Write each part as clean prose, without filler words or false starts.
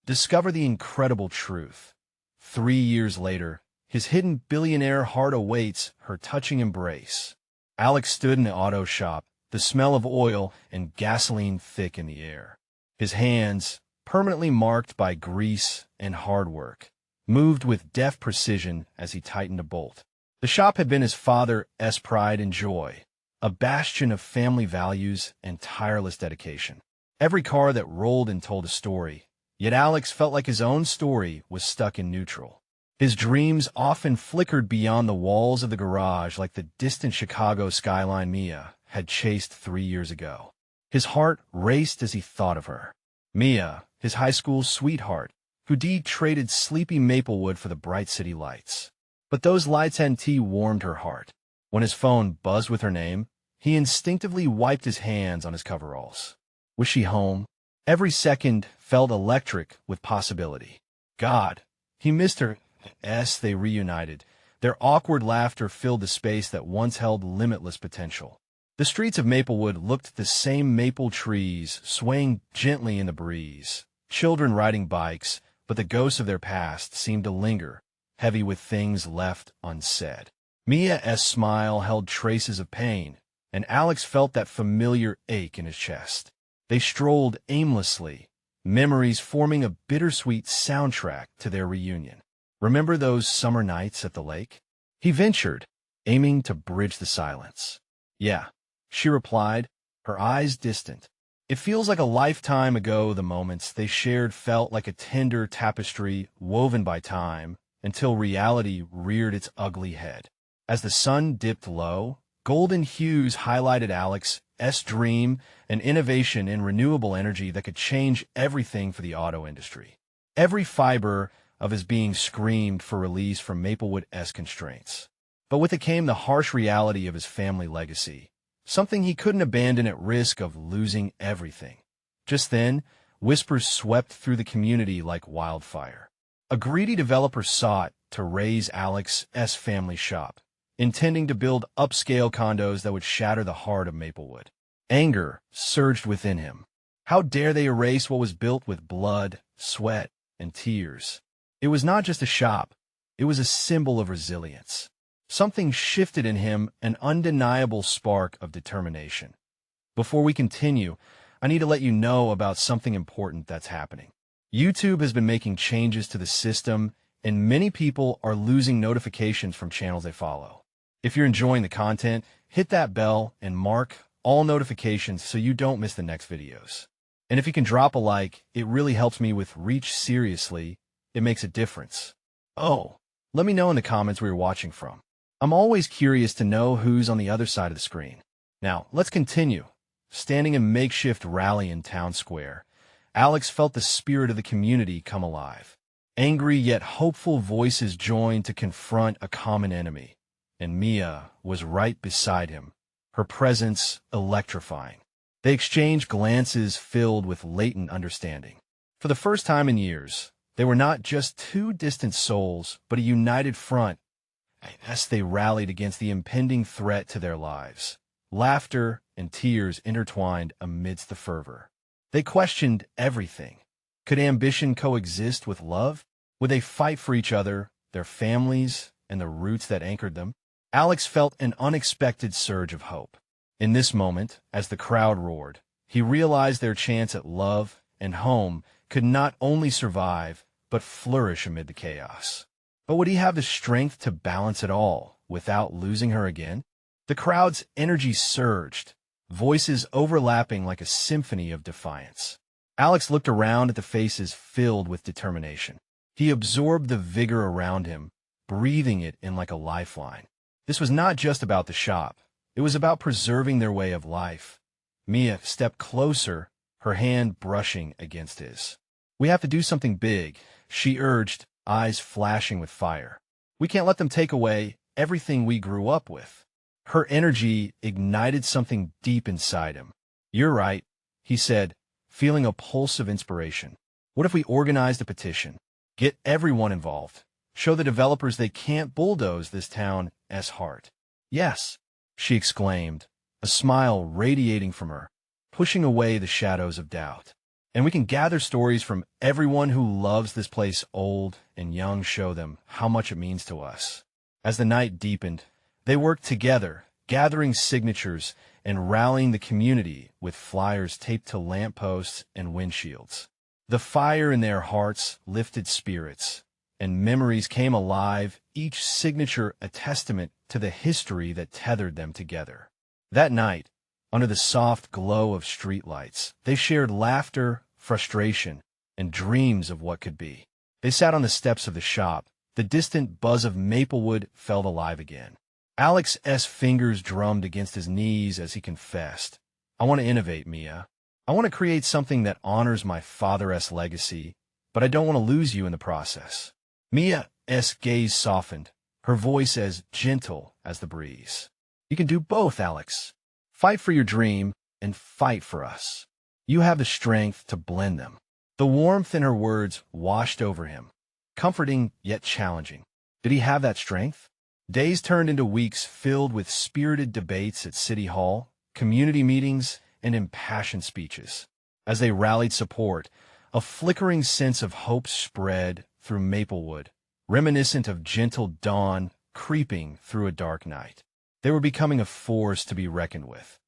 Discover the incredible truth. 3 years later, his hidden billionaire heart awaits her touching embrace. Alex stood in the auto shop, the smell of oil and gasoline thick in the air. His hands, permanently marked by grease and hard work, moved with deft precision as he tightened a bolt. The shop had been his father's pride and joy, a bastion of family values and tireless dedication. Every car that rolled and told a story, yet Alex felt like his own story was stuck in neutral. His dreams often flickered beyond the walls of the garage like the distant Chicago skyline Mia had chased 3 years ago. His heart raced as he thought of her. Mia, his high school sweetheart, who'd traded sleepy Maplewood for the bright city lights. But those lights and tea warmed her heart. When his phone buzzed with her name, he instinctively wiped his hands on his coveralls. Was she home? Every second felt electric with possibility. God, he missed her. As they reunited, their awkward laughter filled the space that once held limitless potential. The streets of Maplewood looked the same, maple trees swaying gently in the breeze, children riding bikes, but the ghosts of their past seemed to linger, heavy with things left unsaid. Mia's smile held traces of pain, and Alex felt that familiar ache in his chest. They strolled aimlessly, memories forming a bittersweet soundtrack to their reunion. Remember those summer nights at the lake? He ventured, aiming to bridge the silence. Yeah, she replied, her eyes distant. It feels like a lifetime ago. The moments they shared felt like a tender tapestry woven by time, until reality reared its ugly head. As the sun dipped low, golden hues highlighted Alex's dream, an innovation in renewable energy that could change everything for the auto industry. Every fiber of his being screamed for release from Maplewood's constraints. But with it came the harsh reality of his family legacy, something he couldn't abandon at risk of losing everything. Just then, whispers swept through the community like wildfire. A greedy developer sought to raze Alex's family shop, intending to build upscale condos that would shatter the heart of Maplewood. Anger surged within him. How dare they erase what was built with blood, sweat, and tears? It was not just a shop, it was a symbol of resilience. Something shifted in him, an undeniable spark of determination. Before we continue, I need to let you know about something important that's happening. YouTube has been making changes to the system, and many people are losing notifications from channels they follow. If you're enjoying the content, hit that bell and mark all notifications so you don't miss the next videos. And if you can drop a like, it really helps me with reach. Seriously, it makes a difference. Oh, let me know in the comments where you're watching from. I'm always curious to know who's on the other side of the screen. Now, let's continue. Standing in a makeshift rally in town square, Alex felt the spirit of the community come alive. Angry yet hopeful voices joined to confront a common enemy, and Mia was right beside him, her presence electrifying. They exchanged glances filled with latent understanding. For the first time in years, they were not just two distant souls, but a united front as they rallied against the impending threat to their lives. Laughter and tears intertwined amidst the fervor. They questioned everything. Could ambition coexist with love? Would they fight for each other, their families, and the roots that anchored them? Alex felt an unexpected surge of hope. In this moment, as the crowd roared, he realized their chance at love and home could not only survive, but flourish amid the chaos. But would he have the strength to balance it all without losing her again? The crowd's energy surged, voices overlapping like a symphony of defiance. Alex looked around at the faces filled with determination. He absorbed the vigor around him, breathing it in like a lifeline. This was not just about the shop. It was about preserving their way of life. Mia stepped closer, her hand brushing against his. "We have to do something big," she urged, eyes flashing with fire. "We can't let them take away everything we grew up with." Her energy ignited something deep inside him. "You're right," he said, feeling a pulse of inspiration. "What if we organized a petition? Get everyone involved. Show the developers they can't bulldoze this town's heart." "Yes," she exclaimed, a smile radiating from her, pushing away the shadows of doubt. And we can gather stories from everyone who loves this place, old and young, show them how much it means to us. As the night deepened, they worked together, gathering signatures and rallying the community with flyers taped to lampposts and windshields. The fire in their hearts lifted spirits, and memories came alive, each signature a testament to the history that tethered them together. That night, under the soft glow of streetlights, they shared laughter, frustration, and dreams of what could be. They sat on the steps of the shop. The distant buzz of Maplewood felt alive again. Alex's fingers drummed against his knees as he confessed, "I want to innovate, Mia. I want to create something that honors my father's legacy, but I don't want to lose you in the process." Mia's gaze softened, her voice as gentle as the breeze. "You can do both, Alex. Fight for your dream and fight for us. You have the strength to blend them." The warmth in her words washed over him, comforting yet challenging. Did he have that strength? Days turned into weeks filled with spirited debates at City Hall, community meetings, and impassioned speeches. As they rallied support, a flickering sense of hope spread through Maplewood, reminiscent of gentle dawn creeping through a dark night. They were becoming a force to be reckoned with.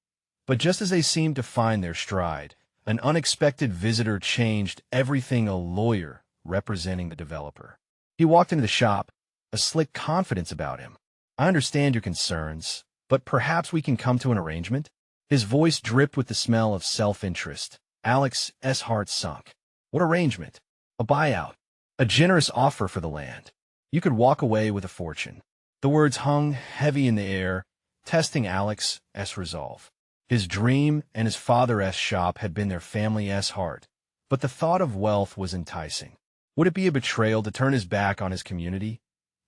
But just as they seemed to find their stride, an unexpected visitor changed everything. A lawyer representing the developer. He walked into the shop, a slick confidence about him. "I understand your concerns, but perhaps we can come to an arrangement?" His voice dripped with the smell of self-interest. Alex's heart sunk. What arrangement? A buyout. A generous offer for the land. You could walk away with a fortune. The words hung heavy in the air, testing Alex's resolve. His dream and his father's shop had been their family's heart, but the thought of wealth was enticing. Would it be a betrayal to turn his back on his community?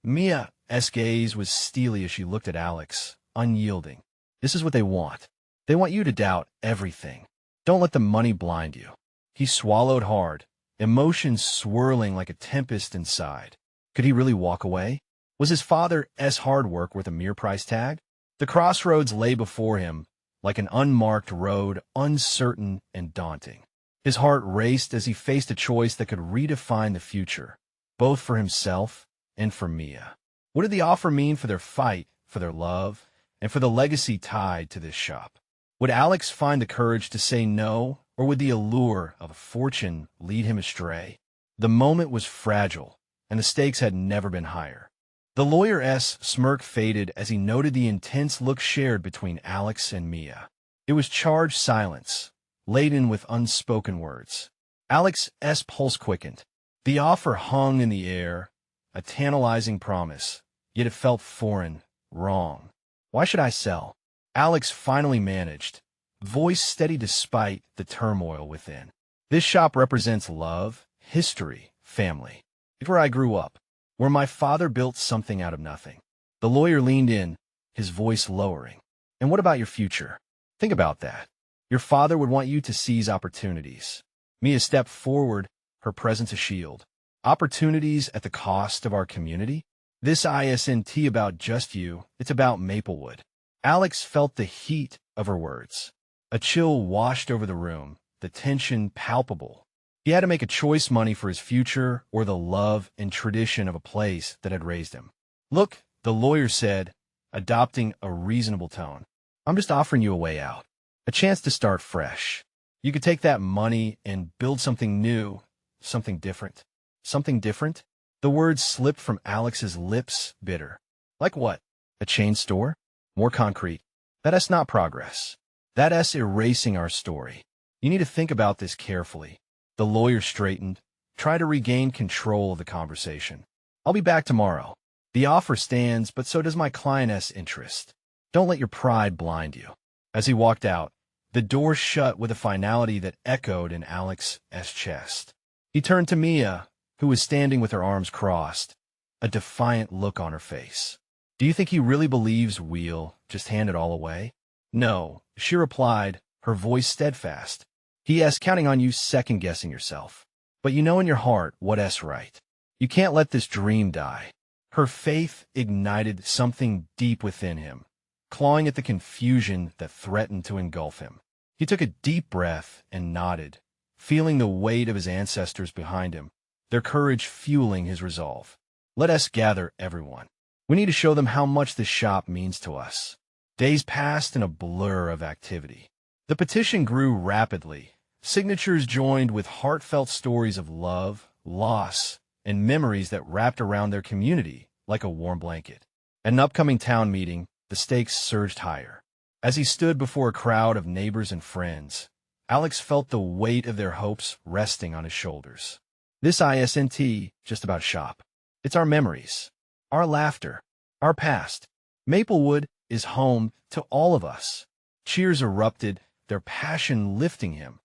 Mia's gaze was steely as she looked at Alex, unyielding. "This is what they want. They want you to doubt everything. Don't let the money blind you." He swallowed hard, emotions swirling like a tempest inside. Could he really walk away? Was his father's hard work worth a mere price tag? The crossroads lay before him, like an unmarked road, uncertain and daunting. His heart raced as he faced a choice that could redefine the future, both for himself and for Mia. What did the offer mean for their fight, for their love, and for the legacy tied to this shop? Would Alex find the courage to say no, or would the allure of a fortune lead him astray? The moment was fragile, and the stakes had never been higher. The lawyer's smirk faded as he noted the intense look shared between Alex and Mia. It was charged silence, laden with unspoken words. Alex's pulse quickened. The offer hung in the air, a tantalizing promise, yet it felt foreign, wrong. "Why should I sell?" Alex finally managed, voice steady despite the turmoil within. "This shop represents love, history, family. It's where I grew up, where my father built something out of nothing." The lawyer leaned in, his voice lowering. "And what about your future? Think about that. Your father would want you to seize opportunities." Mia stepped forward, her presence a shield. "Opportunities at the cost of our community? This isn't about just you, it's about Maplewood." Alex felt the heat of her words. A chill washed over the room, the tension palpable. He had to make a choice: money for his future or the love and tradition of a place that had raised him. "Look," the lawyer said, adopting a reasonable tone, "I'm just offering you a way out, a chance to start fresh. You could take that money and build something new, something different." "Something different?" The words slipped from Alex's lips, bitter. "Like what? A chain store? More concrete. That's not progress. That's erasing our story. You need to think about this carefully." The lawyer straightened, tried to regain control of the conversation. "I'll be back tomorrow. The offer stands, but so does my client's interest. Don't let your pride blind you." As he walked out, the door shut with a finality that echoed in Alex's chest. He turned to Mia, who was standing with her arms crossed, a defiant look on her face. "Do you think he really believes we'll just hand it all away?" "No," she replied, her voice steadfast. "He's counting on you second-guessing yourself. But you know in your heart what's right. You can't let this dream die." Her faith ignited something deep within him, clawing at the confusion that threatened to engulf him. He took a deep breath and nodded, feeling the weight of his ancestors behind him, their courage fueling his resolve. Let us gather everyone. We need to show them how much this shop means to us. Days passed in a blur of activity. The petition grew rapidly. Signatures joined with heartfelt stories of love, loss, and memories that wrapped around their community like a warm blanket. At an upcoming town meeting, the stakes surged higher. As he stood before a crowd of neighbors and friends, Alex felt the weight of their hopes resting on his shoulders. This isn't just about shop. It's our memories, our laughter, our past. Maplewood is home to all of us. Cheers erupted, their passion lifting him.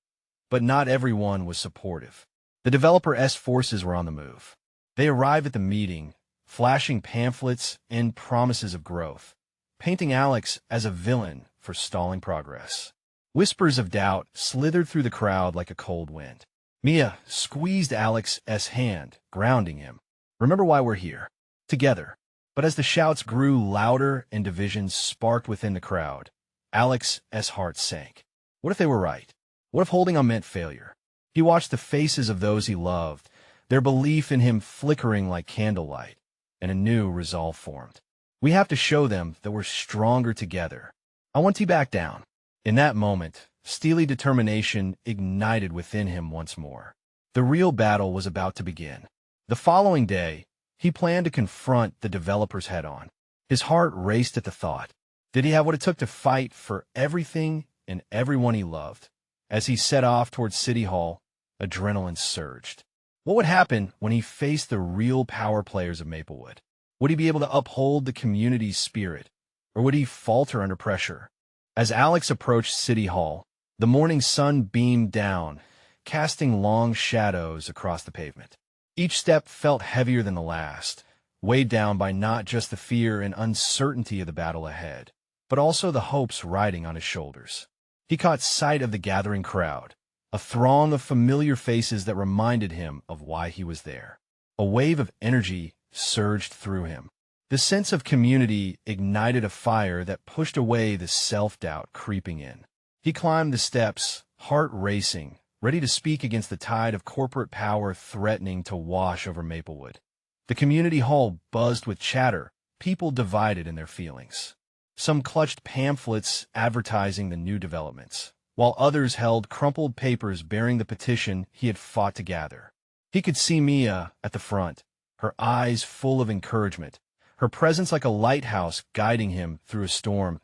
But not everyone was supportive. The developer's forces were on the move. They arrived at the meeting, flashing pamphlets and promises of growth, painting Alex as a villain for stalling progress. Whispers of doubt slithered through the crowd like a cold wind. Mia squeezed Alex's hand, grounding him. Remember why we're here. Together. But as the shouts grew louder and divisions sparked within the crowd, Alex's heart sank. What if they were right? What if holding on meant failure? He watched the faces of those he loved, their belief in him flickering like candlelight, and a new resolve formed. We have to show them that we're stronger together. I want to back down. In that moment, steely determination ignited within him once more. The real battle was about to begin. The following day, he planned to confront the developers head-on. His heart raced at the thought. Did he have what it took to fight for everything and everyone he loved? As he set off towards City Hall, adrenaline surged. What would happen when he faced the real power players of Maplewood? Would he be able to uphold the community's spirit, or would he falter under pressure? As Alex approached City Hall, the morning sun beamed down, casting long shadows across the pavement. Each step felt heavier than the last, weighed down by not just the fear and uncertainty of the battle ahead, but also the hopes riding on his shoulders. He caught sight of the gathering crowd, a throng of familiar faces that reminded him of why he was there. A wave of energy surged through him. The sense of community ignited a fire that pushed away the self-doubt creeping in. He climbed the steps, heart racing, ready to speak against the tide of corporate power threatening to wash over Maplewood. The community hall buzzed with chatter, people divided in their feelings. Some clutched pamphlets advertising the new developments, while others held crumpled papers bearing the petition he had fought to gather. He could see Mia at the front, her eyes full of encouragement, her presence like a lighthouse guiding him through a storm.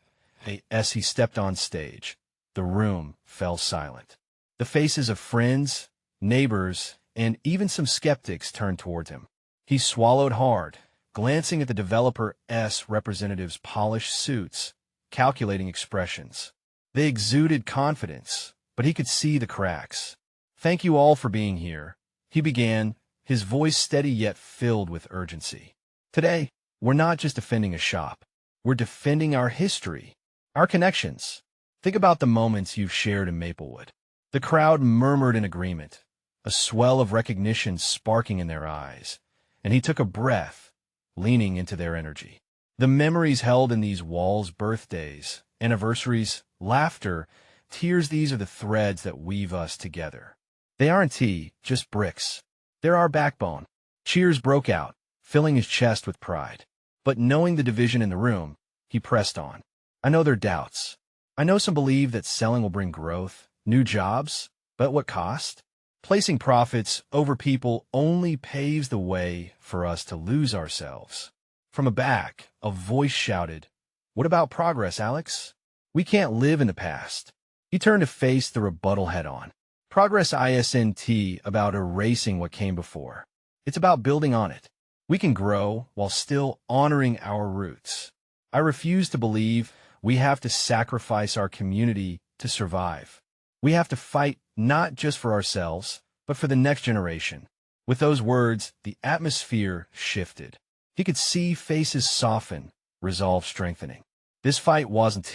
As he stepped on stage, the room fell silent. The faces of friends, neighbors, and even some skeptics turned towards him. He swallowed hard, glancing at the developer's representatives' polished suits, calculating expressions. They exuded confidence, but he could see the cracks. "Thank you all for being here," he began, his voice steady yet filled with urgency. "Today, we're not just defending a shop. We're defending our history, our connections. Think about the moments you've shared in Maplewood." The crowd murmured in agreement, a swell of recognition sparking in their eyes, and he took a breath, leaning into their energy. The memories held in these walls, birthdays, anniversaries, laughter, tears, these are the threads that weave us together. They aren't just bricks. They're our backbone. Cheers broke out, filling his chest with pride. But knowing the division in the room, he pressed on. "I know there are doubts. I know some believe that selling will bring growth, new jobs, but at what cost? Placing profits over people only paves the way for us to lose ourselves." From a back, a voice shouted, "What about progress, Alex? We can't live in the past." He turned to face the rebuttal head-on. Progress isn't about erasing what came before. It's about building on it. We can grow while still honoring our roots. I refuse to believe we have to sacrifice our community to survive. We have to fight not just for ourselves, but for the next generation. With those words, the atmosphere shifted. He could see faces soften, resolve strengthening. This fight wasn't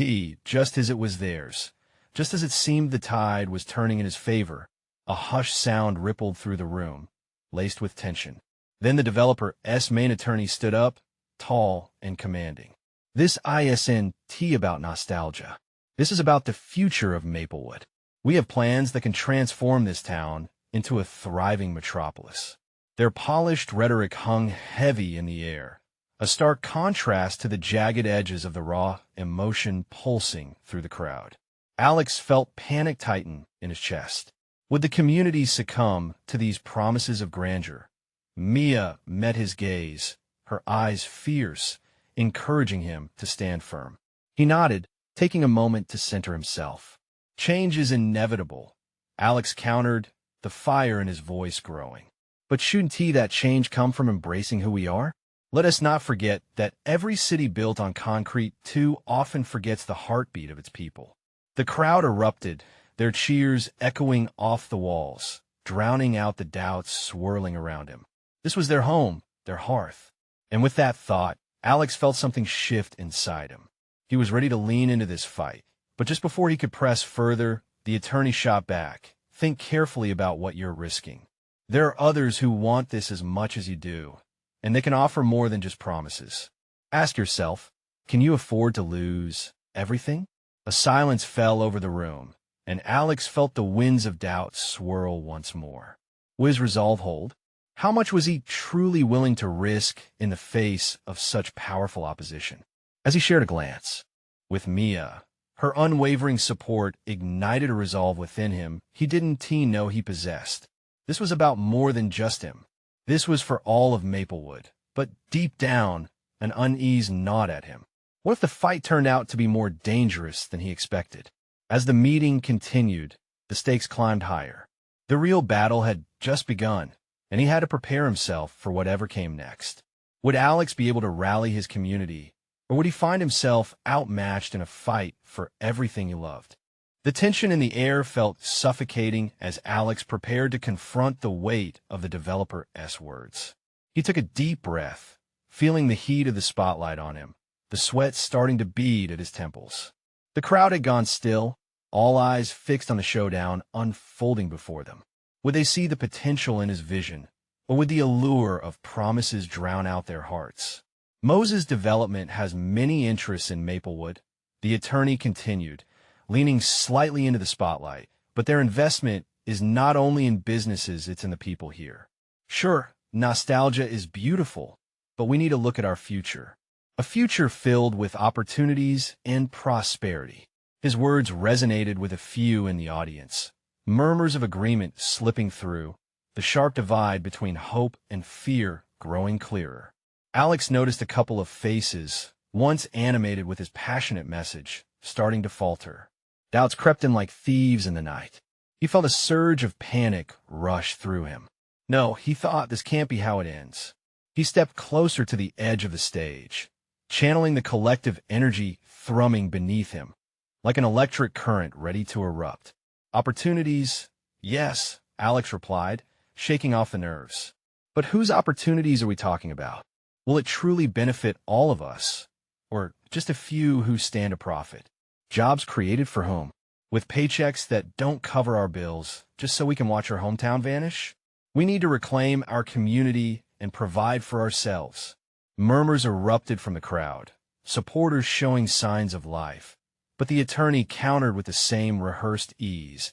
just as it was theirs. Just as it seemed the tide was turning in his favor, a hushed sound rippled through the room, laced with tension. Then the developer's main attorney stood up, tall and commanding. "This isn't about nostalgia. This is about the future of Maplewood. We have plans that can transform this town into a thriving metropolis. Their polished rhetoric hung heavy in the air, a stark contrast to the jagged edges of the raw emotion pulsing through the crowd. Alex felt panic tighten in his chest. Would the community succumb to these promises of grandeur? Mia met his gaze, her eyes fierce, encouraging him to stand firm. He nodded, taking a moment to center himself. Change is inevitable, Alex countered, the fire in his voice growing. But shouldn't that change come from embracing who we are? Let us not forget that every city built on concrete too often forgets the heartbeat of its people. The crowd erupted, their cheers echoing off the walls, drowning out the doubts swirling around him. This was their home, their hearth. And with that thought, Alex felt something shift inside him. He was ready to lean into this fight. But just before he could press further, the attorney shot back. Think carefully about what you're risking. There are others who want this as much as you do, and they can offer more than just promises. Ask yourself, can you afford to lose everything? A silence fell over the room, and Alex felt the winds of doubt swirl once more. Will his resolve hold? How much was he truly willing to risk in the face of such powerful opposition? As he shared a glance with Mia, her unwavering support ignited a resolve within him he didn't know he possessed. This was about more than just him. This was for all of Maplewood, but deep down, an unease gnawed at him. What if the fight turned out to be more dangerous than he expected? As the meeting continued, the stakes climbed higher. The real battle had just begun, and he had to prepare himself for whatever came next. Would Alex be able to rally his community, or would he find himself outmatched in a fight for everything he loved? The tension in the air felt suffocating as Alex prepared to confront the weight of the developer's words. He took a deep breath, feeling the heat of the spotlight on him, the sweat starting to bead at his temples. The crowd had gone still, all eyes fixed on the showdown unfolding before them. Would they see the potential in his vision, or would the allure of promises drown out their hearts? Moses' development has many interests in Maplewood, the attorney continued, leaning slightly into the spotlight, but their investment is not only in businesses, it's in the people here. Sure, nostalgia is beautiful, but we need to look at our future. A future filled with opportunities and prosperity. His words resonated with a few in the audience, murmurs of agreement slipping through, the sharp divide between hope and fear growing clearer. Alex noticed a couple of faces, once animated with his passionate message, starting to falter. Doubts crept in like thieves in the night. He felt a surge of panic rush through him. No, he thought, this can't be how it ends. He stepped closer to the edge of the stage, channeling the collective energy thrumming beneath him, like an electric current ready to erupt. Opportunities? Yes, Alex replied, shaking off the nerves. But whose opportunities are we talking about? Will it truly benefit all of us, or just a few who stand to profit? Jobs created for whom? With paychecks that don't cover our bills, just so we can watch our hometown vanish? We need to reclaim our community and provide for ourselves. Murmurs erupted from the crowd, supporters showing signs of life. But the attorney countered with the same rehearsed ease.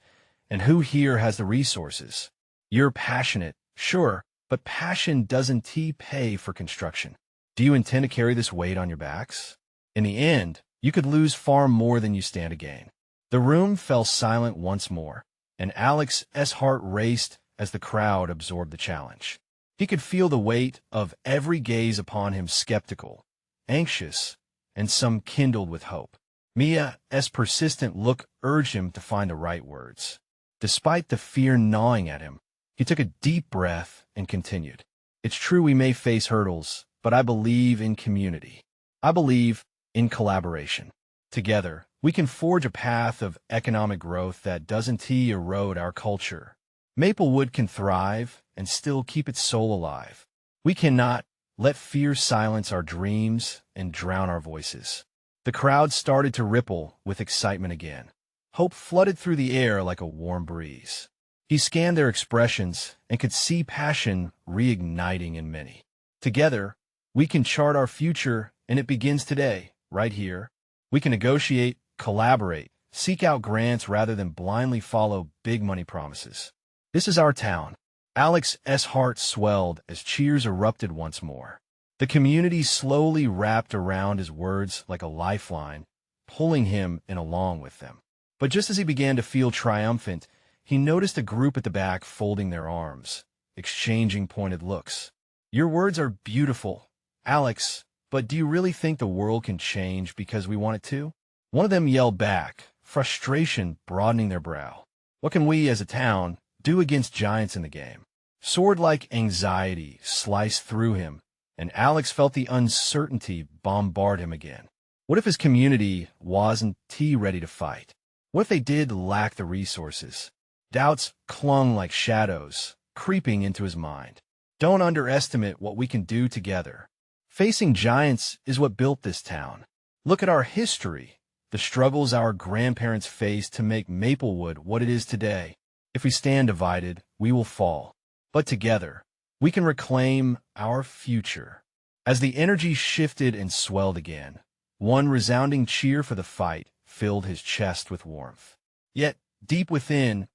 And who here has the resources? You're passionate, sure, but passion doesn't pay for construction. Do you intend to carry this weight on your backs? In the end, you could lose far more than you stand to gain. The room fell silent once more, and Alex's heart raced as the crowd absorbed the challenge. He could feel the weight of every gaze upon him, skeptical, anxious, and some kindled with hope. Mia's persistent look urged him to find the right words. Despite the fear gnawing at him, he took a deep breath and continued. It's true we may face hurdles, but I believe in community. I believe in collaboration. Together, we can forge a path of economic growth that doesn't erode our culture. Maplewood can thrive and still keep its soul alive. We cannot let fear silence our dreams and drown our voices. The crowd started to ripple with excitement again. Hope flooded through the air like a warm breeze. He scanned their expressions and could see passion reigniting in many. Together, we can chart our future, and it begins today, right here. We can negotiate, collaborate, Seek out grants rather than blindly follow big money promises. This is our town. Alex's heart swelled as cheers erupted once more. The community slowly wrapped around his words like a lifeline, pulling him in along with them. But just as he began to feel triumphant, he noticed a group at the back folding their arms, exchanging pointed looks. Your words are beautiful, Alex, but do you really think the world can change because we want it to? One of them yelled back, frustration broadening their brow. What can we, as a town, do against giants in the game? Sword-like anxiety sliced through him, and Alex felt the uncertainty bombard him again. What if his community wasn't ready to fight? What if they did lack the resources? Doubts clung like shadows, creeping into his mind. Don't underestimate what we can do together. Facing giants is what built this town. Look at our history, the struggles our grandparents faced to make Maplewood what it is today. If we stand divided, we will fall. But together, we can reclaim our future. As the energy shifted and swelled again, one resounding cheer for the fight filled his chest with warmth. Yet, deep within,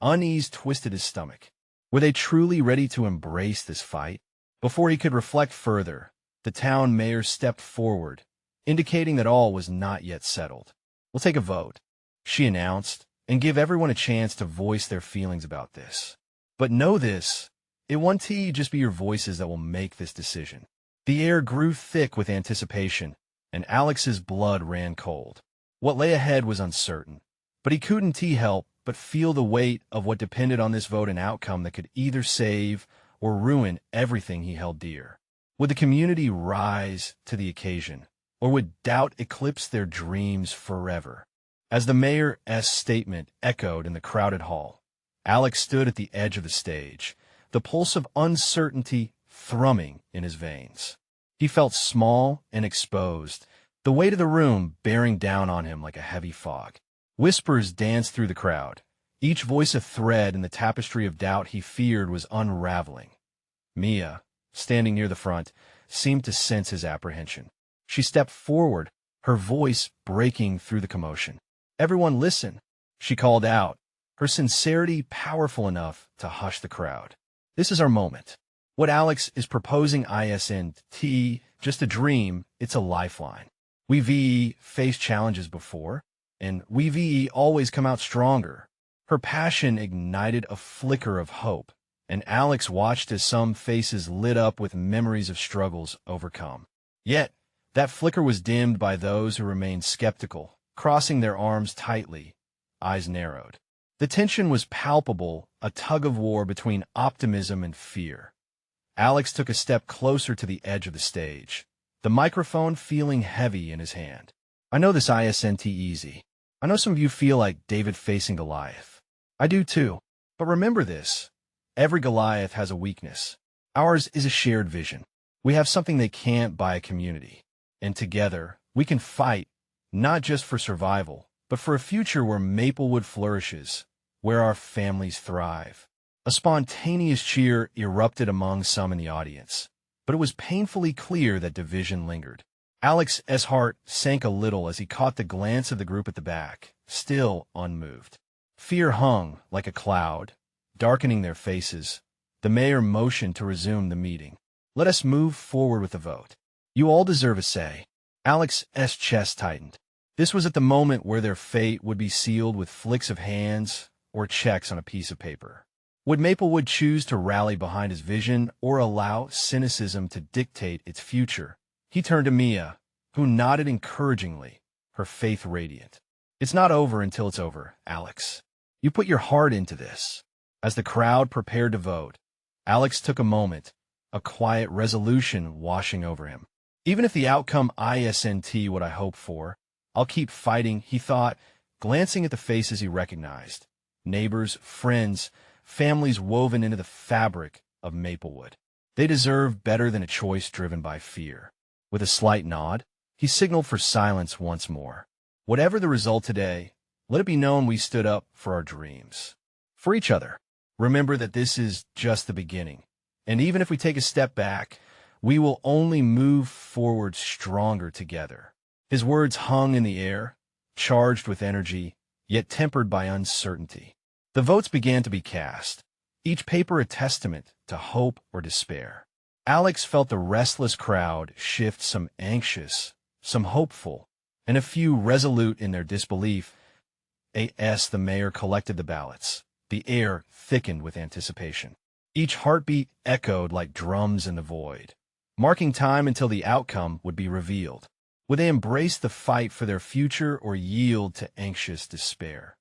unease twisted his stomach. Were they truly ready to embrace this fight? Before he could reflect further, the town mayor stepped forward, indicating that all was not yet settled. We'll take a vote, she announced, and give everyone a chance to voice their feelings about this. But know this, it won't just be your voices that will make this decision. The air grew thick with anticipation, and Alex's blood ran cold. What lay ahead was uncertain, but he couldn't help but feel the weight of what depended on this vote, an outcome that could either save or ruin everything he held dear. Would the community rise to the occasion, or would doubt eclipse their dreams forever? As the mayor's statement echoed in the crowded hall, Alex stood at the edge of the stage, the pulse of uncertainty thrumming in his veins. He felt small and exposed, the weight of the room bearing down on him like a heavy fog. Whispers danced through the crowd, each voice a thread in the tapestry of doubt he feared was unraveling. Mia, standing near the front, seemed to sense his apprehension. She stepped forward, her voice breaking through the commotion. "Everyone listen," she called out, her sincerity powerful enough to hush the crowd. "This is our moment. What Alex is proposing isn't just a dream, it's a lifeline. We've faced challenges before, and we've always come out stronger." Her passion ignited a flicker of hope, and Alex watched as some faces lit up with memories of struggles overcome. Yet, that flicker was dimmed by those who remained skeptical, crossing their arms tightly, eyes narrowed. The tension was palpable, a tug-of-war between optimism and fear. Alex took a step closer to the edge of the stage, the microphone feeling heavy in his hand. "I know this isn't easy. I know some of you feel like David facing Goliath. I do too. But remember this. Every Goliath has a weakness. Ours is a shared vision. We have something they can't by a community. And together, we can fight, not just for survival, but for a future where Maplewood flourishes, where our families thrive." A spontaneous cheer erupted among some in the audience, but it was painfully clear that division lingered. Alex's heart sank a little as he caught the glance of the group at the back, still unmoved. Fear hung like a cloud, darkening their faces. The mayor motioned to resume the meeting. "Let us move forward with the vote. You all deserve a say." Alex's chest tightened. This was at the moment where their fate would be sealed with flicks of hands or checks on a piece of paper. Would Maplewood choose to rally behind his vision or allow cynicism to dictate its future? He turned to Mia, who nodded encouragingly, her faith radiant. "It's not over until it's over, Alex. You put your heart into this." As the crowd prepared to vote, Alex took a moment, a quiet resolution washing over him. "Even if the outcome isn't what I hope for, I'll keep fighting," he thought, glancing at the faces he recognized. Neighbors, friends, families woven into the fabric of Maplewood. They deserve better than a choice driven by fear. With a slight nod, he signaled for silence once more. "Whatever the result today, let it be known we stood up for our dreams. For each other. Remember that this is just the beginning. And even if we take a step back, we will only move forward stronger together." His words hung in the air, charged with energy, yet tempered by uncertainty. The votes began to be cast, each paper a testament to hope or despair. Alex felt the restless crowd shift, some anxious, some hopeful, and a few resolute in their disbelief. As the mayor collected the ballots, the air thickened with anticipation. Each heartbeat echoed like drums in the void, marking time until the outcome would be revealed. Would they embrace the fight for their future or yield to anxious despair?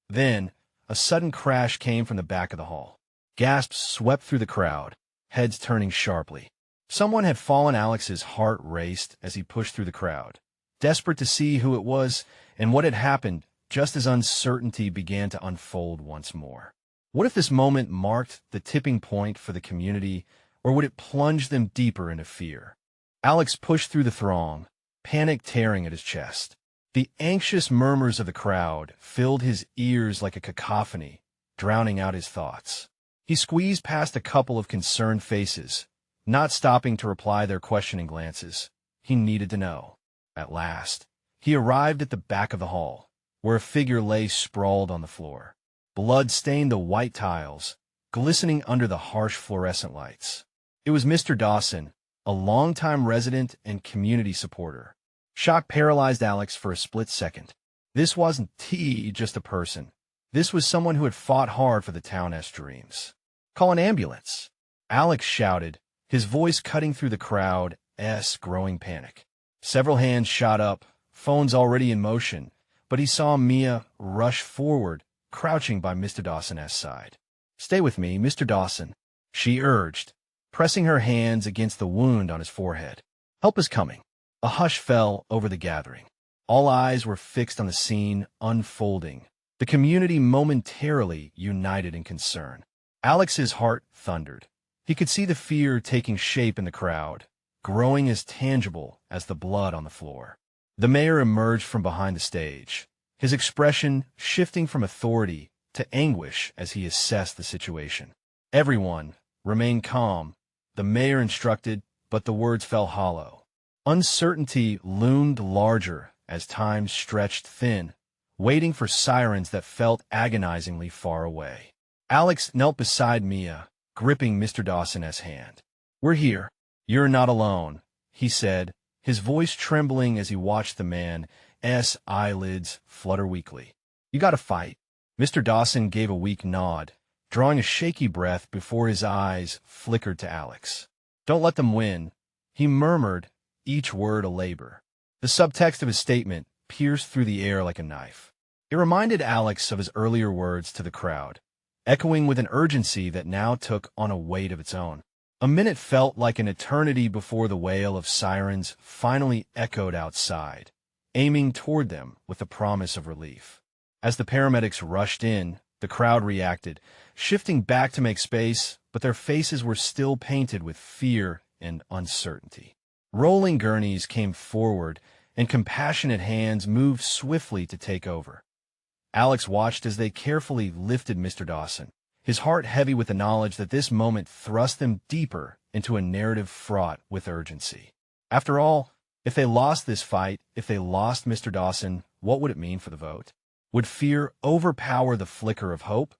Then, a sudden crash came from the back of the hall. Gasps swept through the crowd, heads turning sharply. Someone had fallen. Alex's heart raced as he pushed through the crowd, desperate to see who it was and what had happened, just as uncertainty began to unfold once more. What if this moment marked the tipping point for the community, or would it plunge them deeper into fear? Alex pushed through the throng, panic tearing at his chest. The anxious murmurs of the crowd filled his ears like a cacophony, drowning out his thoughts. He squeezed past a couple of concerned faces, not stopping to reply their questioning glances. He needed to know. At last, he arrived at the back of the hall, where a figure lay sprawled on the floor. Blood stained the white tiles, glistening under the harsh fluorescent lights. It was Mr. Dawson, a longtime resident and community supporter. Shock paralyzed Alex for a split second. This wasn't just a person. This was someone who had fought hard for the town's dreams. "Call an ambulance!" Alex shouted, his voice cutting through the crowd's growing panic. Several hands shot up, phones already in motion, but he saw Mia rush forward, crouching by Mr. Dawson's side. "Stay with me, Mr. Dawson," she urged, pressing her hands against the wound on his forehead. "Help is coming." A hush fell over the gathering. All eyes were fixed on the scene unfolding, the community momentarily united in concern. Alex's heart thundered. He could see the fear taking shape in the crowd, growing as tangible as the blood on the floor. The mayor emerged from behind the stage, his expression shifting from authority to anguish as he assessed the situation. "Everyone, remain calm," the mayor instructed, but the words fell hollow. Uncertainty loomed larger as time stretched thin, waiting for sirens that felt agonizingly far away. Alex knelt beside Mia, gripping Mr. Dawson's hand. "We're here. You're not alone," he said, his voice trembling as he watched the man's eyelids flutter weakly. "You gotta fight." Mr. Dawson gave a weak nod, drawing a shaky breath before his eyes flickered to Alex. "Don't let them win," he murmured, each word a labor. The subtext of his statement pierced through the air like a knife. It reminded Alex of his earlier words to the crowd, echoing with an urgency that now took on a weight of its own. A minute felt like an eternity before the wail of sirens finally echoed outside, aiming toward them with the promise of relief. As the paramedics rushed in, the crowd reacted, shifting back to make space, but their faces were still painted with fear and uncertainty. Rolling gurneys came forward, and compassionate hands moved swiftly to take over. Alex watched as they carefully lifted Mr. Dawson, his heart heavy with the knowledge that this moment thrust them deeper into a narrative fraught with urgency. After all, if they lost this fight, if they lost Mr. Dawson, what would it mean for the vote? Would fear overpower the flicker of hope?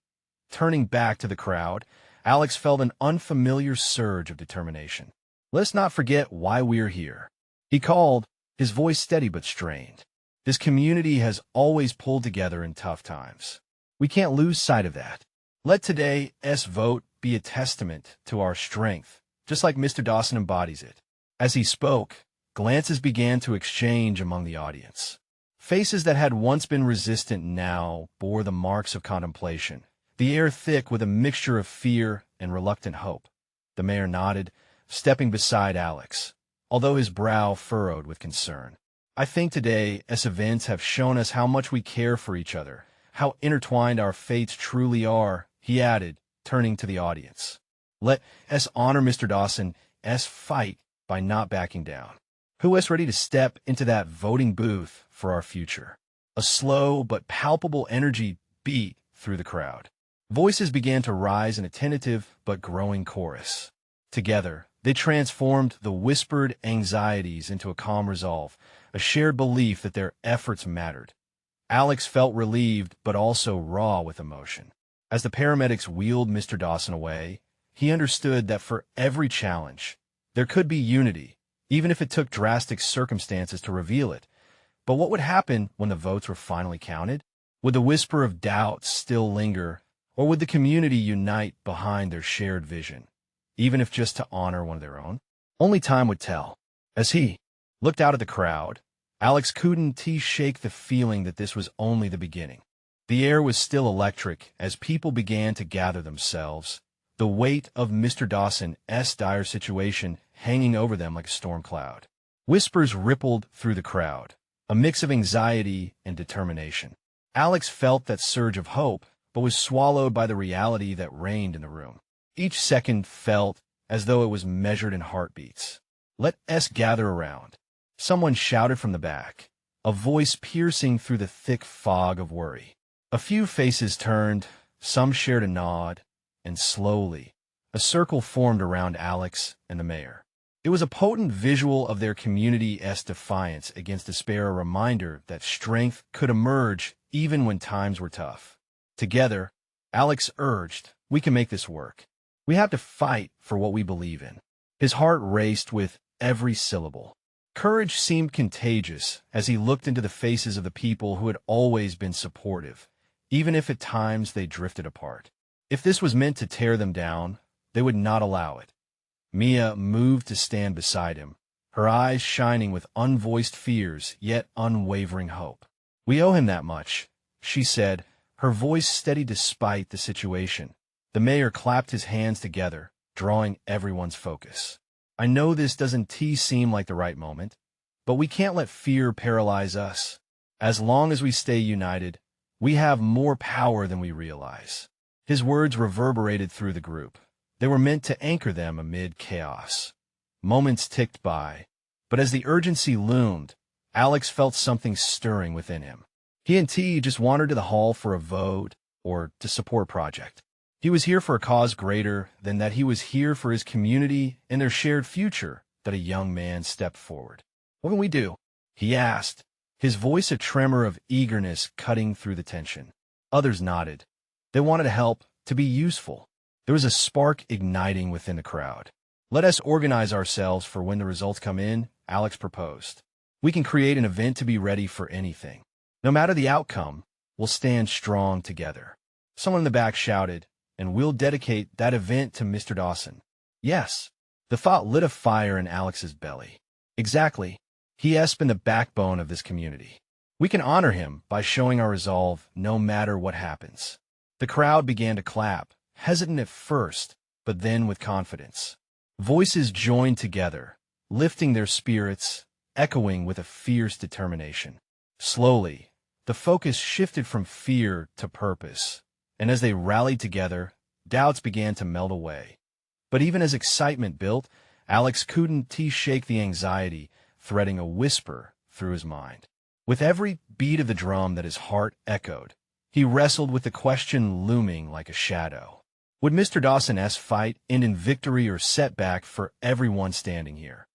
Turning back to the crowd, Alex felt an unfamiliar surge of determination. "Let's not forget why we're here," he called, his voice steady but strained. "This community has always pulled together in tough times. We can't lose sight of that. Let today's vote be a testament to our strength, just like Mr. Dawson embodies it." As he spoke, glances began to exchange among the audience. Faces that had once been resistant now bore the marks of contemplation, the air thick with a mixture of fear and reluctant hope. The mayor nodded, stepping beside Alex, although his brow furrowed with concern. "I think today's events have shown us how much we care for each other, how intertwined our fates truly are," he added, turning to the audience. "Let us honor Mr. Dawson's fight by not backing down. Who is ready to step into that voting booth for our future?" A slow but palpable energy beat through the crowd. Voices began to rise in a tentative but growing chorus. Together, they transformed the whispered anxieties into a calm resolve, a shared belief that their efforts mattered. Alex felt relieved but also raw with emotion. As the paramedics wheeled Mr. Dawson away, he understood that for every challenge, there could be unity, even if it took drastic circumstances to reveal it. But what would happen when the votes were finally counted? Would the whisper of doubt still linger, or would the community unite behind their shared vision, even if just to honor one of their own? Only time would tell. As he looked out at the crowd, Alex couldn't shake the feeling that this was only the beginning. The air was still electric as people began to gather themselves, the weight of Mr. Dawson's dire situation hanging over them like a storm cloud. Whispers rippled through the crowd, a mix of anxiety and determination. Alex felt that surge of hope, but was swallowed by the reality that reigned in the room. Each second felt as though it was measured in heartbeats. "Let us gather around," someone shouted from the back, a voice piercing through the thick fog of worry. A few faces turned, some shared a nod, and slowly, a circle formed around Alex and the mayor. It was a potent visual of their community's defiance against despair, a reminder that strength could emerge even when times were tough. Together, Alex urged, "We can make this work. We have to fight for what we believe in." His heart raced with every syllable. Courage seemed contagious as he looked into the faces of the people who had always been supportive, even if at times they drifted apart. If this was meant to tear them down, they would not allow it. Mia moved to stand beside him, her eyes shining with unvoiced fears yet unwavering hope. "We owe him that much," she said, her voice steady despite the situation. The mayor clapped his hands together, drawing everyone's focus. "I know this doesn't seem like the right moment, but we can't let fear paralyze us. As long as we stay united, we have more power than we realize." His words reverberated through the group. They were meant to anchor them amid chaos. Moments ticked by, but as the urgency loomed, Alex felt something stirring within him. He and T just wandered to the hall for a vote or to support a project. He was here for a cause greater than that. He was here for his community and their shared future. That a young man stepped forward. "What can we do?" he asked, his voice a tremor of eagerness cutting through the tension. Others nodded. They wanted to help, to be useful. There was a spark igniting within the crowd. "Let us organize ourselves for when the results come in," Alex proposed. "We can create an event to be ready for anything. No matter the outcome, we'll stand strong together." Someone in the back shouted, "And we'll dedicate that event to Mr. Dawson." Yes, the thought lit a fire in Alex's belly. Exactly. He has been the backbone of this community. We can honor him by showing our resolve no matter what happens. The crowd began to clap, hesitant at first, but then with confidence. Voices joined together, lifting their spirits, echoing with a fierce determination. Slowly, the focus shifted from fear to purpose, and as they rallied together, doubts began to melt away. But even as excitement built, Alex couldn't shake the anxiety, threading a whisper through his mind. With every beat of the drum that his heart echoed, he wrestled with the question looming like a shadow. Would Mr. Dawson's fight end in victory or setback for everyone standing here?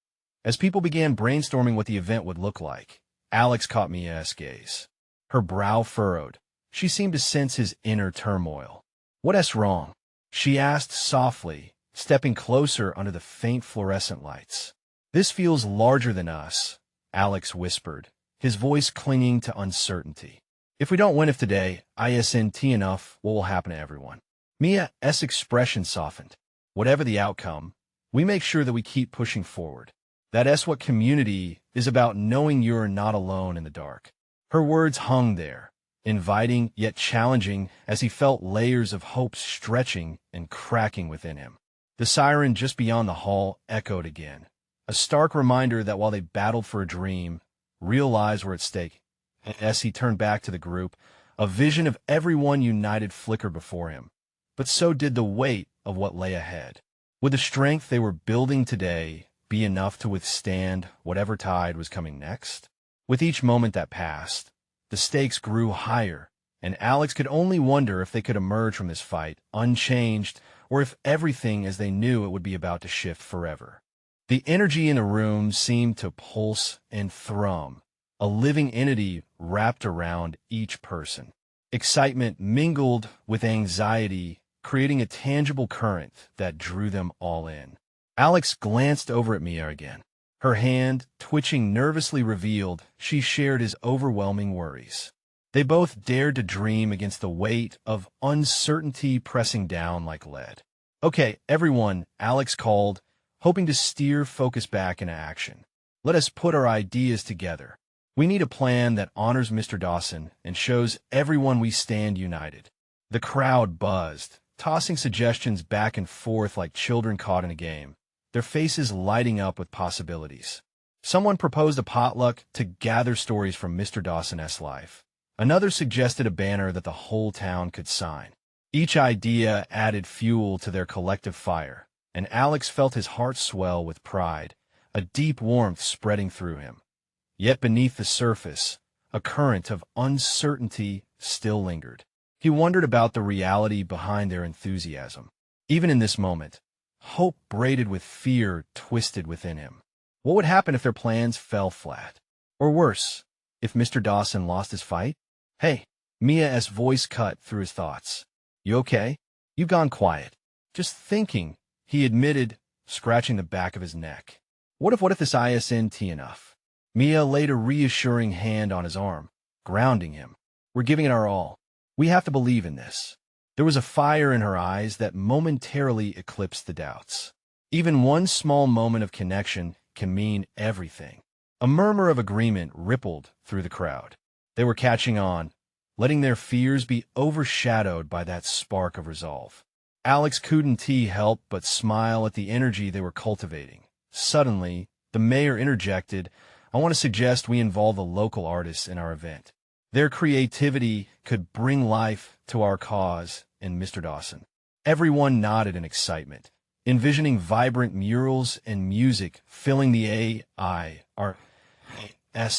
As people began brainstorming what the event would look like, Alex caught Mia's gaze. Her brow furrowed. She seemed to sense his inner turmoil. "What's wrong?" she asked softly, stepping closer under the faint fluorescent lights. "This feels larger than us," Alex whispered, his voice clinging to uncertainty. "If we don't win today, isn't enough, what will happen to everyone?" Mia's expression softened. "Whatever the outcome, we make sure that we keep pushing forward. That's what community is about, knowing you're not alone in the dark." Her words hung there, inviting yet challenging as he felt layers of hope stretching and cracking within him. The siren just beyond the hall echoed again, a stark reminder that while they battled for a dream, real lives were at stake. As he turned back to the group, a vision of everyone united flickered before him. But so did the weight of what lay ahead. Would the strength they were building today be enough to withstand whatever tide was coming next? With each moment that passed, the stakes grew higher, and Alex could only wonder if they could emerge from this fight unchanged, or if everything as they knew it would be about to shift forever. The energy in the room seemed to pulse and thrum, a living entity wrapped around each person. Excitement mingled with anxiety, creating a tangible current that drew them all in. Alex glanced over at Mia again. Her hand, twitching nervously, revealed she shared his overwhelming worries. They both dared to dream against the weight of uncertainty pressing down like lead. "Okay, everyone," Alex called, hoping to steer focus back into action. "Let us put our ideas together. We need a plan that honors Mr. Dawson and shows everyone we stand united." The crowd buzzed, tossing suggestions back and forth like children caught in a game, their faces lighting up with possibilities. Someone proposed a potluck to gather stories from Mr. Dawson's life. Another suggested a banner that the whole town could sign. Each idea added fuel to their collective fire, and Alex felt his heart swell with pride, a deep warmth spreading through him. Yet beneath the surface, a current of uncertainty still lingered. He wondered about the reality behind their enthusiasm. Even in this moment, hope braided with fear twisted within him. What would happen if their plans fell flat? Or worse, if Mr. Dawson lost his fight? "Hey," Mia's voice cut through his thoughts. "You okay? You've gone quiet." "Just thinking," he admitted, scratching the back of his neck. What if this isn't enough?" Mia laid a reassuring hand on his arm, grounding him. "We're giving it our all. We have to believe in this." There was a fire in her eyes that momentarily eclipsed the doubts. Even one small moment of connection can mean everything. A murmur of agreement rippled through the crowd. They were catching on, letting their fears be overshadowed by that spark of resolve. Alex couldn't help but smile at the energy they were cultivating. Suddenly, the mayor interjected, "I want to suggest we involve the local artists in our event. Their creativity could bring life to our cause and Mr. Dawson." Everyone nodded in excitement, envisioning vibrant murals and music filling the AIRS.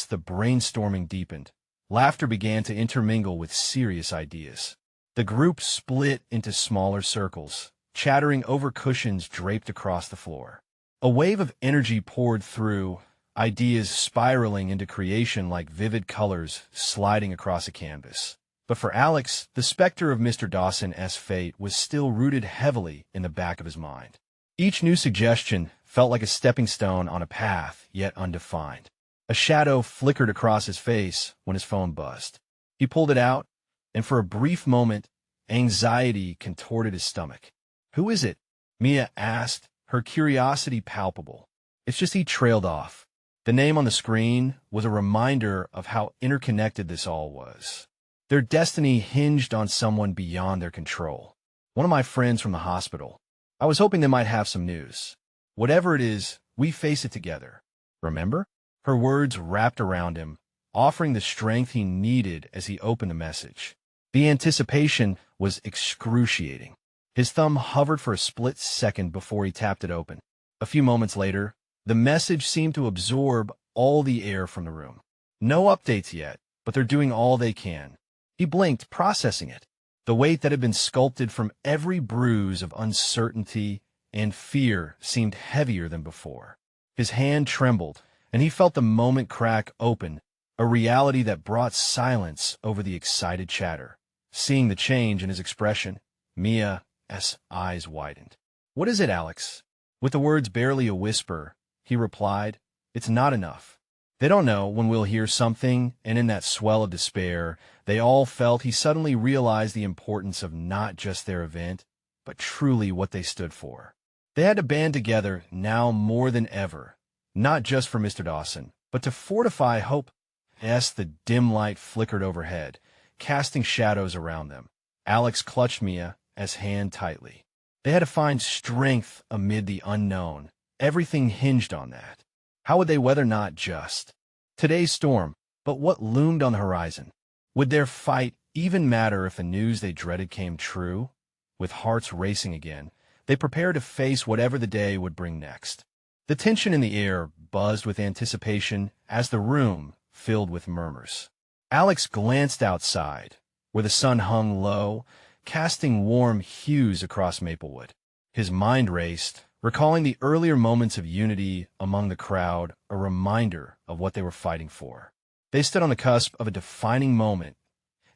The brainstorming deepened. Laughter began to intermingle with serious ideas. The group split into smaller circles, chattering over cushions draped across the floor. A wave of energy poured through, ideas spiraling into creation like vivid colors sliding across a canvas. But for Alex, the specter of Mr. Dawson's fate was still rooted heavily in the back of his mind. Each new suggestion felt like a stepping stone on a path yet undefined. A shadow flickered across his face when his phone buzzed. He pulled it out, and for a brief moment, anxiety contorted his stomach. "Who is it?" Mia asked, her curiosity palpable. "It's just," he trailed off. The name on the screen was a reminder of how interconnected this all was. Their destiny hinged on someone beyond their control. "One of my friends from the hospital. I was hoping they might have some news. Whatever it is, we face it together. Remember?" Her words wrapped around him, offering the strength he needed as he opened the message. The anticipation was excruciating. His thumb hovered for a split second before he tapped it open. A few moments later, the message seemed to absorb all the air from the room. "No updates yet, but they're doing all they can." He blinked, processing it. The weight that had been sculpted from every bruise of uncertainty and fear seemed heavier than before. His hand trembled, and he felt the moment crack open, a reality that brought silence over the excited chatter. Seeing the change in his expression, Mia's eyes widened. "What is it, Alex?" With the words barely a whisper, he replied, "It's not enough. They don't know when we'll hear something," and in that swell of despair they all felt, he suddenly realized the importance of not just their event, but truly what they stood for. They had to band together now more than ever, not just for Mr. Dawson, but to fortify hope. The dim light flickered overhead, casting shadows around them. Alex clutched Mia's hand tightly. They had to find strength amid the unknown. Everything hinged on that. How would they weather not just today's storm, but what loomed on the horizon? Would their fight even matter if the news they dreaded came true? With hearts racing again, they prepared to face whatever the day would bring next. The tension in the air buzzed with anticipation as the room filled with murmurs. Alex glanced outside, where the sun hung low, casting warm hues across Maplewood. His mind raced, recalling the earlier moments of unity among the crowd, a reminder of what they were fighting for. They stood on the cusp of a defining moment.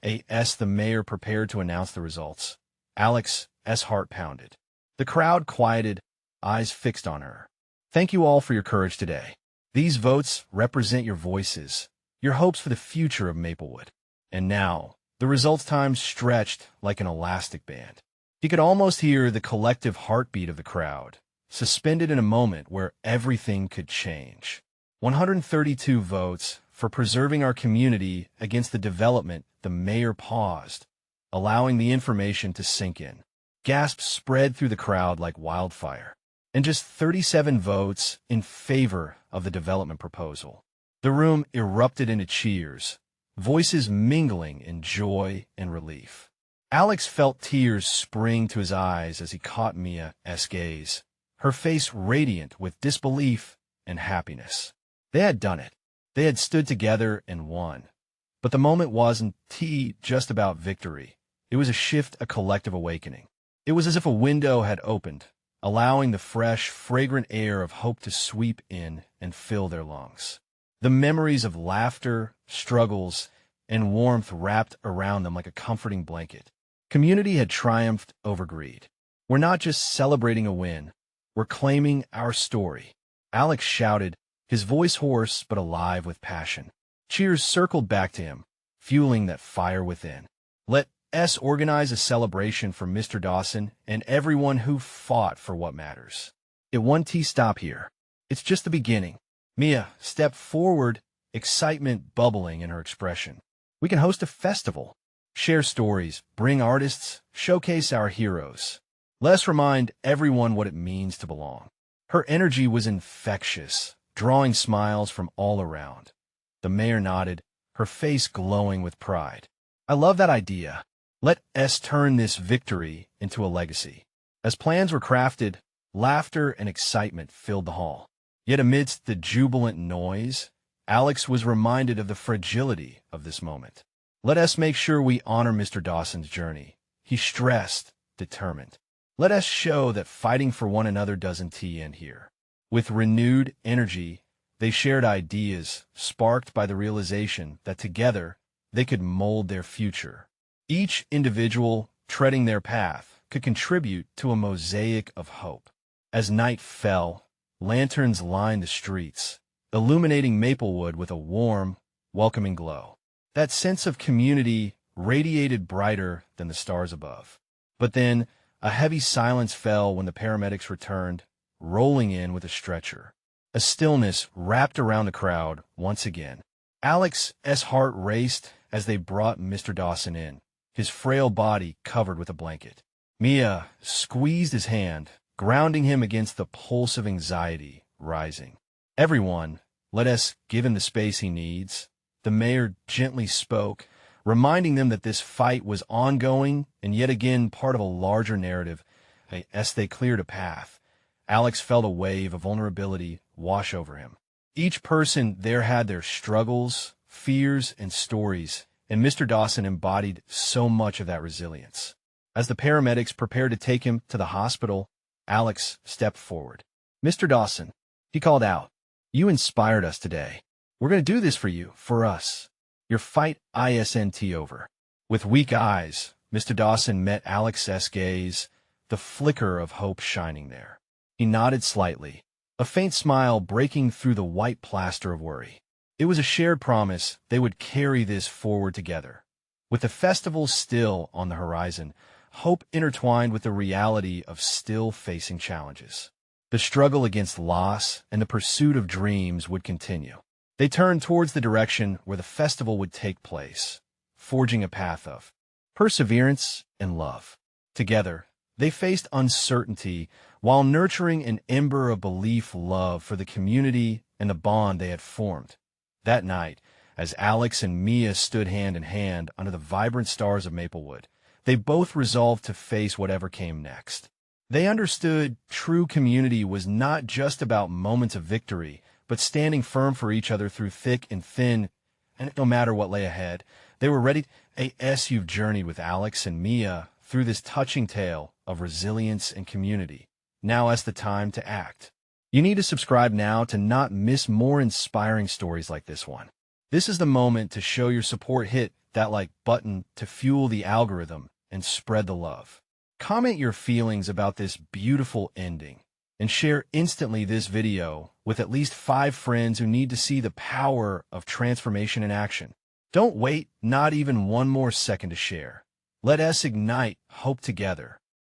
The mayor prepared to announce the results. Alex's heart pounded. The crowd quieted, eyes fixed on her. Thank you all for your courage today. These votes represent your voices, your hopes for the future of Maplewood. And now, the results time stretched like an elastic band. He could almost hear the collective heartbeat of the crowd, suspended in a moment where everything could change. 132 votes for preserving our community against the development. The mayor paused, allowing the information to sink in. Gasps spread through the crowd like wildfire. And just 37 votes in favor of the development proposal. The room erupted into cheers, voices mingling in joy and relief. Alex felt tears spring to his eyes as he caught Mia's gaze, her face radiant with disbelief and happiness. They had done it. They had stood together and won. But the moment wasn't just about victory. It was a collective awakening. It was as if a window had opened, allowing the fresh, fragrant air of hope to sweep in and fill their lungs. The memories of laughter, struggles, and warmth wrapped around them like a comforting blanket. Community had triumphed over greed. We're not just celebrating a win, we're claiming our story. Alex shouted, his voice hoarse but alive with passion. Cheers circled back to him, fueling that fire within. Let's organize a celebration for Mr. Dawson and everyone who fought for what matters. It won't stop here. It's just the beginning. Mia stepped forward, excitement bubbling in her expression. We can host a festival, share stories, bring artists, showcase our heroes. Let's remind everyone what it means to belong. Her energy was infectious, drawing smiles from all around. The mayor nodded, her face glowing with pride. I love that idea. Let's turn this victory into a legacy. As plans were crafted, laughter and excitement filled the hall. Yet amidst the jubilant noise, Alex was reminded of the fragility of this moment. Let us make sure we honor Mr. Dawson's journey. He stressed, determined. Let us show that fighting for one another doesn't end here. With renewed energy, they shared ideas, sparked by the realization that together they could mold their future. Each individual, treading their path, could contribute to a mosaic of hope. As night fell, lanterns lined the streets, illuminating Maplewood with a warm, welcoming glow. That sense of community radiated brighter than the stars above. But then, a heavy silence fell when the paramedics returned, rolling in with a stretcher. A stillness wrapped around the crowd once again. Alex's heart raced as they brought Mr. Dawson in, his frail body covered with a blanket. Mia squeezed his hand, grounding him against the pulse of anxiety rising. Everyone, let us give him the space he needs. The mayor gently spoke, reminding them that this fight was ongoing and yet again part of a larger narrative. As they cleared a path, Alex felt a wave of vulnerability wash over him. Each person there had their struggles, fears, and stories, and Mr. Dawson embodied so much of that resilience. As the paramedics prepared to take him to the hospital, Alex stepped forward. Mr. Dawson, he called out, you inspired us today. We're going to do this for you, for us. Your fight isn't over. With weak eyes, Mr. Dawson met Alex's gaze, the flicker of hope shining there. He nodded slightly, a faint smile breaking through the white plaster of worry. It was a shared promise they would carry this forward together. With the festival still on the horizon, hope intertwined with the reality of still facing challenges. The struggle against loss and the pursuit of dreams would continue. They turned towards the direction where the festival would take place, forging a path of perseverance and love. Together, they faced uncertainty while nurturing an ember of belief, love for the community and the bond they had formed. That night, as Alex and Mia stood hand in hand under the vibrant stars of Maplewood, they both resolved to face whatever came next. They understood true community was not just about moments of victory, but standing firm for each other through thick and thin, and no matter what lay ahead, they were ready. You've journeyed with Alex and Mia through this touching tale of resilience and community. Now is the time to act. You need to subscribe now to not miss more inspiring stories like this one. This is the moment to show your support. Hit that like button to fuel the algorithm and spread the love. Comment your feelings about this beautiful ending and share instantly this video with at least 5 friends who need to see the power of transformation in action. Don't wait not even one more second to share. Let us ignite hope together.